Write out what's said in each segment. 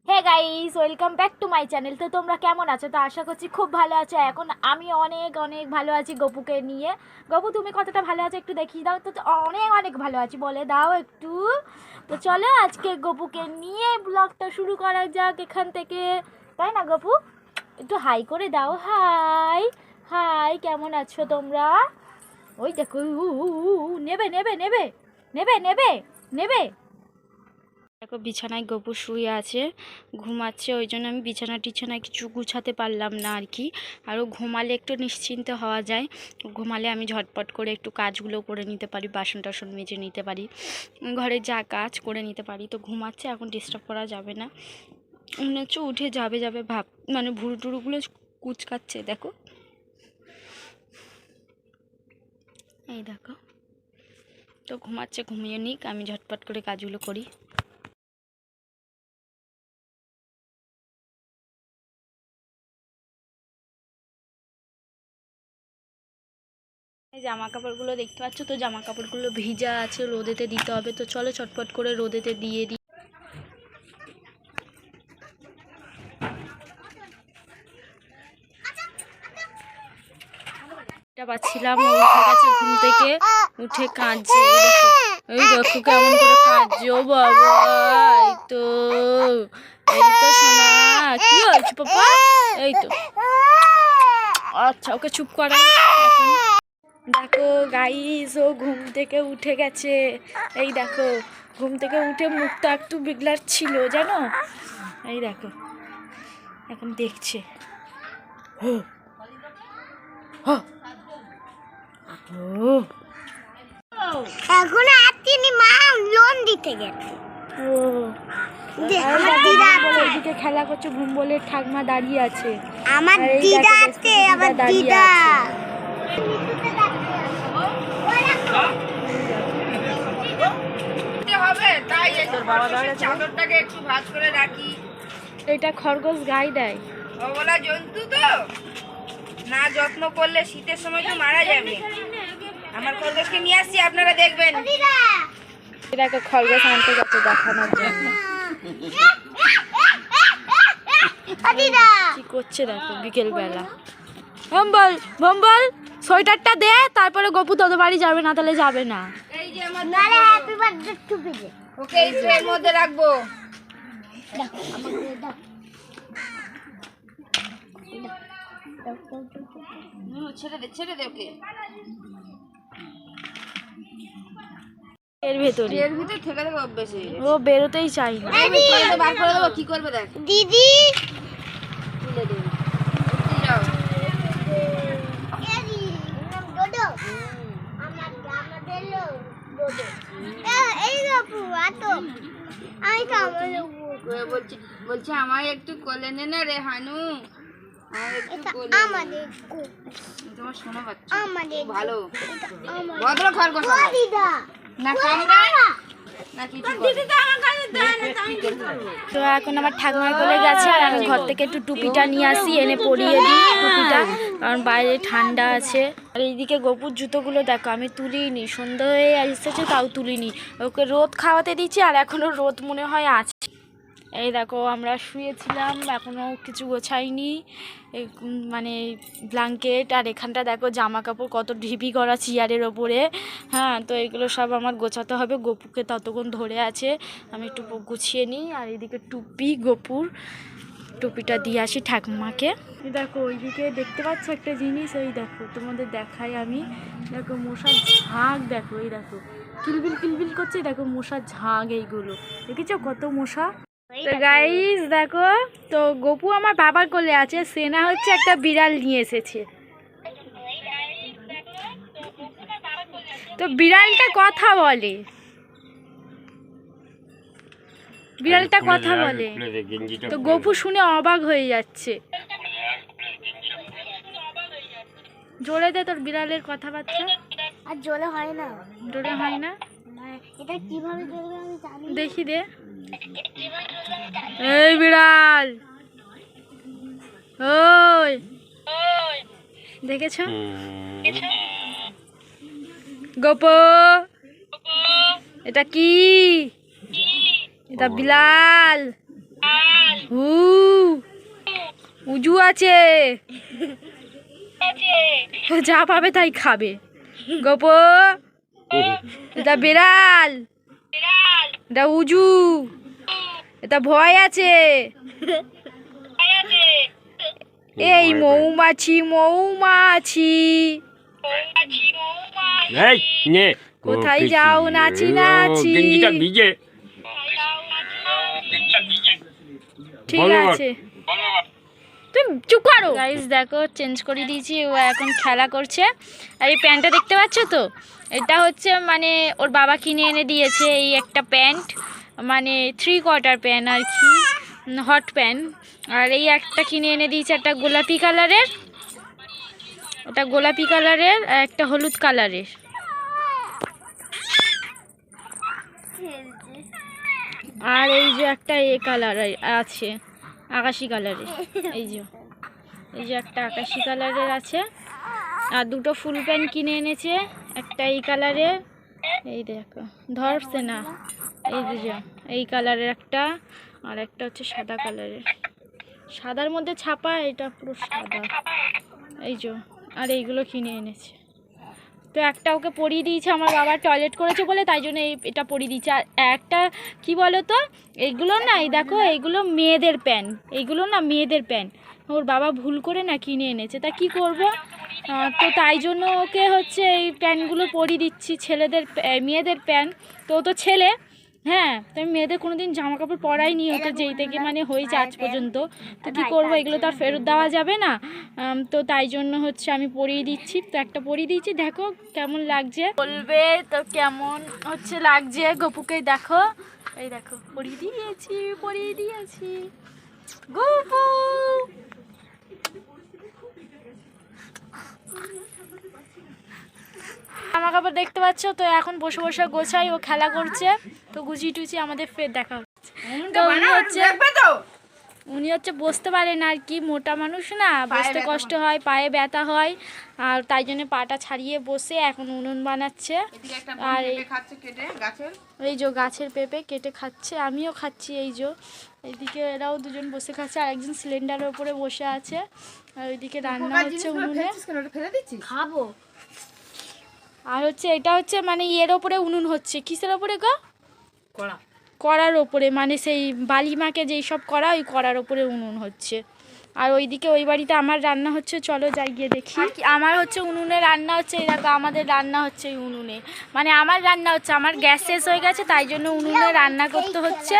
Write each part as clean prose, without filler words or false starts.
Hey guys, welcome back to my channel. তো তোমরা কেমন আছো? তো আশা করছি খুব ভালো আছো। এখন আমি অনেক অনেক ভালো আছি গপুকে নিয়ে। গপু, তুমি কতটা ভালো আছো একটু দেখিয়ে দাও তো। অনেক অনেক ভালো আছি বলে দাও একটু। তো চলো আজকে গপুকে নিয়ে ব্লগটা শুরু করা যাক এখান থেকে, তাই না গপু? একটু হাই করে দাও। হাই হাই, কেমন আছো তোমরা? ওই দেখো, নেবে নেবে নেবে নেবে নেবে নেবে। দেখো বিছানায় গপু শুয়ে আছে, ঘুমাচ্ছে। ওই জন্য আমি বিছানায় কিছু গুছাতে পারলাম না আর কি। আরও ঘুমালে একটু নিশ্চিন্তে হওয়া যায়। ঘুমালে আমি ঝটপট করে একটু কাজগুলো করে নিতে পারি, বাসন টাসন মেজে নিতে পারি, ঘরে যা কাজ করে নিতে পারি। তো ঘুমাচ্ছে, এখন ডিস্টার্ব করা যাবে না। মনে হচ্ছে উঠে যাবে যাবে ভাব, মানে ভুরু টুরুগুলো কুচকাচ্ছে। দেখো, এই দেখো। তো ঘুমাচ্ছে, ঘুমিয়ে নিক, আমি ঝটপট করে কাজগুলো করি। জামা কাপড়গুলো দেখতে পাচ্ছ তো, জামা কাপড়গুলো ভিজা আছে, রোদেতে দিতে হবে। তো চলো চটপট করে রোদেতে দিয়ে দিই। পাচ্ছিলাম, ও উঠে গেছে ঘুম থেকে, উঠে কাঁদছে। এই দেখো কেমন করে কাঁদছে। ও বাবা, এই তো এই তো সোনা। কি হয়েছে পাপা? এই তো, আচ্ছা ওকে চুপ করা। এখন দেখো গাইস, ও ঘুম থেকে উঠে গেছে। এই দেখো, ঘুম থেকে উঠে মুখটা একটু বিগলার ছিল জানো। এই দেখো, এখন দেখছে। এখন তিনি মা লোন দিতে গেছে। এদিকে খেলা করছে, ঘুম বলে ঠাকমা দাঁড়িয়ে আছে। আমার দিদা আছে, আমার দিদা। চাদরটাকে একটু ভাঁজ করে রাখি। এটা খরগোশ গায়ে দেয়। অবলা জন্তু তো, না যত্ন করলে শীতের সময় তো মারা যাবে। আমার খরগোশকে নিয়ে আসছি, আপনারা দেখবেন। এটাকে খরগোশ আনতে গেছে দেখানোর জন্য। কি করছে দেখো বিকেল বেলা। ভম্বল ভম্বল, সোয়েটারটা দে, তারপরে গপু তোদের বাড়ি যাবে না, তাহলে যাবে না। এই যে আমার নালে হ্যাপি বার্থডে টু পিজে। ওকে এই ট্রের মধ্যে রাখবো। দেখো আমাকে দাও। ছেড়ে দে ওকে। এর ভেতরে, এর ভিতরে থেকে থেকে অভ্যেস হয়ে গেছে। ও বেরোতেই চাই না। বার করে দেবো, কি করবে দেখ। দিদি তুলে দেবো, উঠতে যাও। ডোডো আমার আমাদের ডোডো এই বাপু আতো আমি কামড় বলছে আমার একটু কোলে নে না রে হানু, আমার একটু কোলে। আমাদের তোমার শোনা বাচ্চা আমাদের ভালো আমাদের ভদ্র খরগোশ দিদা না কামড়ায় না কিছু করে। তো এখন আমার ঠাকুমার কোলে গেছে, আর আমি ঘর থেকে একটু টুপিটা নিয়ে আসি, এনে পরিয়ে দিই টুপিটা, কারণ বাইরে ঠান্ডা আছে। আর এইদিকে গপুর জুতোগুলো দেখো আমি তুলিনি, সন্ধ্যা হয়ে এসেছে তাও তুলিনি। ওকে রোদ খাওয়াতে দিচ্ছি, আর এখনও রোদ মনে হয় আছে। এই দেখো আমরা শুয়েছিলাম, এখনও কিছু গোছাইনি, মানে ব্ল্যাঙ্কেট। আর এখানটা দেখো জামা কাপড় কত ঢিপি করা চেয়ারের ওপরে। হ্যাঁ, তো এগুলো সব আমার গোছাতে হবে। গপুকে ততক্ষণ ধরে আছে, আমি একটু গুছিয়ে নিই। আর এইদিকে টুপি, গপুর টুপিটা দিয়ে আসি ঠাকুমাকে। দেখো ওইদিকে দেখতে পাচ্ছ একটা জিনিস, ওই দেখো তোমাদের দেখাই আমি। দেখো মশার ঝাঁক, দেখো এই দেখো কিলবিল কিলবিল করছে, দেখো মশার ঝাঁক। এইগুলো দেখেছো কত মশা। তো গাইস দেখো, তো গপু আমার বাবার কোলে আছে, সেনা হচ্ছে একটা বিড়াল নিয়ে এসেছে। তো বিড়ালটা কথা বলে, বিড়ালটা কথা বলে। তো গপু শুনে অবাক হয়ে যাচ্ছে। জোরে দে তোর বিড়ালের কথাবার্তা। আর জলে হয় না, জোরে হয় না, এটা কিভাবে জলে আমি জানি। দেখি দে। এই বিড়াল, ওই দেখেছ গপু, এটা কি? এটা বিলাল। আছে, ও যা পাবে তাই খাবে। গোপু, এটা বিড়াল, এটা উজু, এটা ভয় আছে। এই মৌমাছি মৌমাছি, এই নে কোথায় যাও নাচি নাচি? গেঞ্জিটা ভিজে। ঠিক বলো। আছে, তুমি চুপ করো। গাইস দেখো চেঞ্জ করে দিয়েছি, ও এখন খেলা করছে। আর এই প্যান্টটা দেখতে পাচ্ছ তো, এটা হচ্ছে মানে ওর বাবা কিনে এনে দিয়েছে। এই একটা প্যান্ট, মানে 3/4 প্যান্ট আর কি, হট প্যান্ট। আর এই একটা কিনে এনে দিয়েছে, একটা গোলাপি কালারের, ওটা গোলাপি কালারের, আর একটা হলুদ কালারের। আর এই যে একটা এ কালার আছে, আকাশি কালারের। এই যে একটা আকাশি কালারের আছে। আর দুটো ফুল প্যান্ট কিনে এনেছে, একটা এই কালারের, এই দেখো ধরছে না, এই যে এই কালারের একটা, আর একটা হচ্ছে সাদা কালারের, সাদার মধ্যে ছাপা, এটা পুরো সাদা। এই যে, আর এইগুলো কিনে এনেছে। তো একটা ওকে পরিয়ে দিয়েছে, আমার বাবা টয়লেট করেছে বলে, তাই জন্য এটা পরিয়ে দিয়েছে। আর একটা কি বলো তো, এইগুলো না, এই দেখো এইগুলো মেয়েদের প্যান্ট, এইগুলো না মেয়েদের প্যান্ট, ওর বাবা ভুল করে না কিনে এনেছে। তা কি করব, তো তাই জন্য ওকে হচ্ছে এই প্যান্টগুলো পরিয়ে দিচ্ছি, মেয়েদের প্যান্ট। তো ও তো ছেলে, হ্যাঁ, তো আমি মেয়েদের কোনো দিন জামা কাপড় পরাইনি, ওকে যেই থেকে মানে হয়েছে আজ পর্যন্ত। তো কী করবো, এগুলো তো আর ফেরত দেওয়া যাবে না। তো তাই জন্য হচ্ছে আমি পরিয়ে দিচ্ছি। তো একটা পরিয়ে দিচ্ছি, দেখো কেমন লাগছে, বলবে তো কেমন হচ্ছে লাগছে। গপুকে দেখো, এই দেখো পরিয়ে দিয়েছি গপু। জামা কাপড় দেখতে পাচ্ছ তো, এখন বসে বসে গোছাই, ও খেলা করছে। তো গুছিয়ে টুচি আমাদের ফের দেখা হচ্ছে। তো উনি হচ্ছে বসতে পারেন আর কি, মোটা মানুষ না, বসতে কষ্ট হয়, পায়ে ব্যথা হয়, আর তাই জন্য পাটা ছাড়িয়ে বসে এখন উনুন বানাচ্ছে। আর এই যে গাছের পেঁপে কেটে খাচ্ছে, আমিও খাচ্ছি। এই যে এইদিকে এরাও দুজন বসে খাচ্ছে, আর একজন সিলিন্ডারের উপরে বসে আছে, আর ওইদিকে রান্না হচ্ছে উনুনে, খাবো। আর হচ্ছে এটা হচ্ছে মানে এর ওপরে উনুন হচ্ছে, কিসের ওপরে গো? কড়ার ওপরে, মানে সেই বালিমাকে যেই সব করা, ওই কড়ার ওপরে উনুন হচ্ছে। আর ওইদিকে ওই বাড়িতে আমার রান্না হচ্ছে, চলো যাই গিয়ে দেখি। আমার হচ্ছে উনুনে রান্না হচ্ছে, এই দেখো আমাদের রান্না হচ্ছে এই উনুনে, মানে আমার রান্না হচ্ছে, আমার গ্যাস শেষ হয়ে গেছে, তাই জন্য উনুনে রান্না করতে হচ্ছে।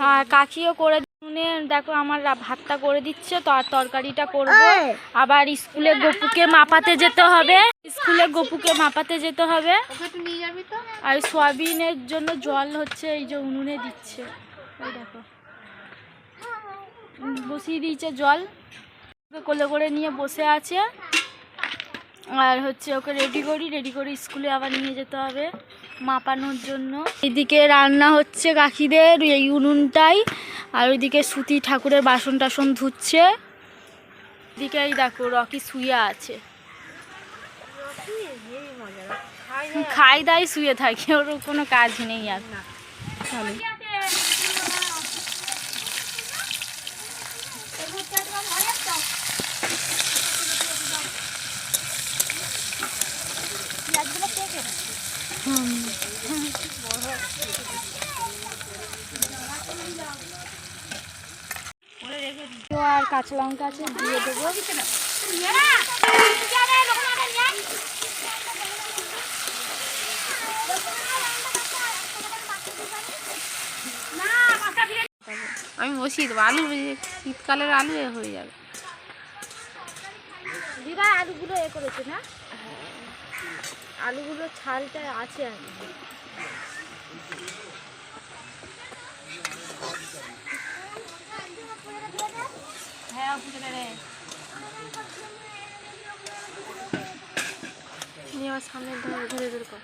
আর কাকিও করে উনুনে দেখো আমার ভাতটা করে দিচ্ছে, তো আর তরকারিটা করবো। আবার স্কুলে গপুকে মাপাতে যেতে হবে, আর সয়াবিনের জন্য জল হচ্ছে এই যে উনুনে দিচ্ছে, ওই দেখো বসিয়ে দিয়েছে জল, কোলে করে নিয়ে বসে আছে। আর হচ্ছে ওকে রেডি করি স্কুলে আবার নিয়ে যেতে হবে মাপানোর জন্য। এদিকে রান্না হচ্ছে কাকিদের এই উনুনটাই, আর ওইদিকে সুতি ঠাকুরের বাসন টাসন ধুচ্ছে। এদিকে এই দেখো রকি শুয়ে আছে, খাই দাই শুয়ে থাকে, ওর কোনো কাজ নেই আর। আর কাঁচা লঙ্কা আছে, দিয়ে দেবো। আমি বসিয়ে দেবো, আলু শীতকালের আলু হয়ে যাবে। দিদা আলুগুলো এ করেছে না, আলুগুলো ছালটা আছে আর কি। হ্যাঁ আমার সামনে ধরে কর।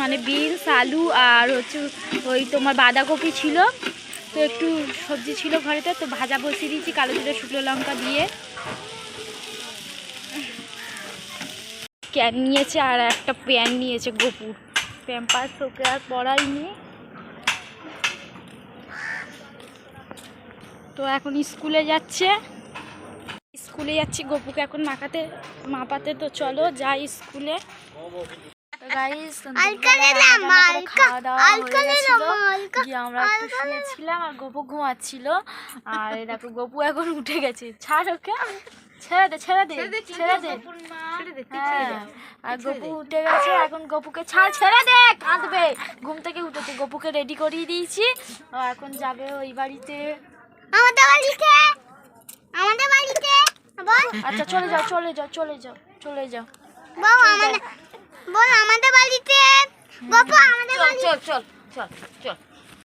মানে বিনস আলু আর হচ্ছে ওই তোমার বাঁধাকপি ছিল, তো একটু সবজি ছিল ঘরেতে, তো ভাজা বসিয়ে দিয়েছি কালো জিরে শুকনো লঙ্কা দিয়ে। ক্যান নিয়েছে আর একটা প্যান নিয়েছে গোপুর, প্যাম্পাস ওকে আর পড়াইনি। তো এখন স্কুলে যাচ্ছে, স্কুলে যাচ্ছি গোপুকে এখন মাপাতে। তো চলো যাই স্কুলে। খাওয়া দাওয়া হয়ে গেছিল, গিয়ে আমরা একটু শুয়েছিলাম আর গোপু ঘুমাচ্ছিল। আর দেখো গোপু এখন উঠে গেছে, ছাড় ওকে, ছেড়ে দে ছেড়ে দে ছেড়ে দে। হ্যাঁ, আর গোপু উঠে গেছে, এখন গোপুকে ছাড়, ছেড়ে দে, কাঁদবে। ঘুম থেকে উঠেছে, গোপুকে রেডি করিয়ে দিয়েছি, এখন যাবে ওই বাড়িতে। আমাদের বাড়িতে আচ্ছা চলে যাও চলে যাও চলে যাও চলে যাও। বল আমাদের বাড়িতে, বাবা আমাদের চল চল চল চল চল